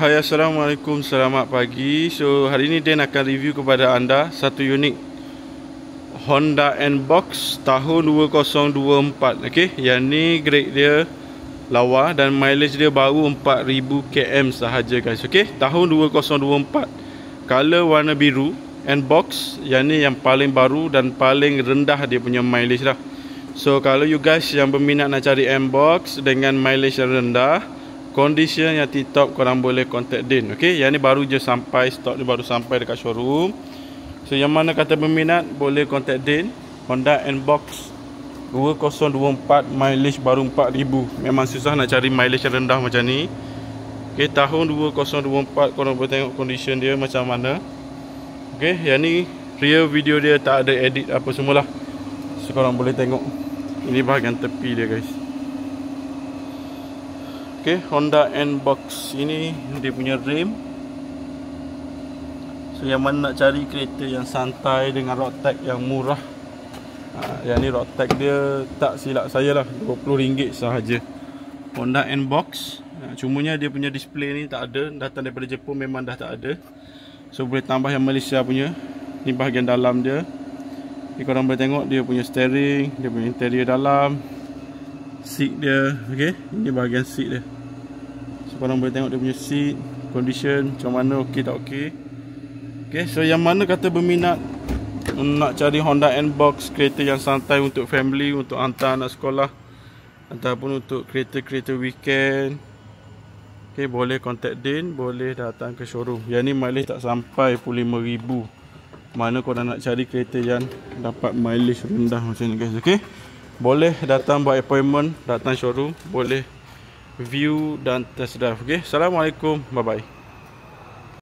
Hai, Assalamualaikum, selamat pagi. So hari ini Dan akan review kepada anda satu unit Honda N-Box tahun 2024. Okay, yang ni grade dia lawa dan mileage dia baru 4000 km sahaja guys. Okay, tahun 2024, color warna biru, N-Box. Yang ni yang paling baru dan paling rendah dia punya mileage lah. So kalau you guys yang berminat nak cari N-Box dengan mileage yang rendah, condition yang tip-top, korang boleh contact Din. Okay, yang ni baru je sampai, stok ni baru sampai dekat showroom. So yang mana kata berminat, boleh contact Din. Honda N-Box 2024, mileage baru 4000. Memang susah nak cari mileage yang rendah macam ni. Okay, tahun 2024, korang boleh tengok condition dia macam mana. Okay, yang ni real video dia, tak ada edit apa semualah. So korang boleh tengok. Ini bahagian tepi dia guys. Okay, Honda N-Box ini dia punya rim. So yang mana nak cari kereta yang santai dengan road tax yang murah, yang ni road tax dia tak silap saya lah RM20 sahaja. Honda N-Box, cumanya dia punya display ni tak ada, datang daripada Jepun, memang dah tak ada. So boleh tambah yang Malaysia punya. Ni bahagian dalam dia. Ni korang boleh tengok dia punya steering, dia punya interior dalam, seat dia. Okay, ini bahagian seat dia. So korang boleh tengok dia punya seat condition macam mana, okey tak okey. Okay, so yang mana kata berminat nak cari Honda N-Box, kereta yang santai untuk family, untuk hantar anak sekolah ataupun untuk kereta-kereta weekend, okay, boleh contact Din, boleh datang ke showroom. Yang ni mileage tak sampai 50,000. Mana korang nak cari kereta yang dapat mileage rendah macam ni guys. Okay, boleh datang buat appointment, datang showroom, boleh view dan test drive. Okay, Assalamualaikum, bye bye.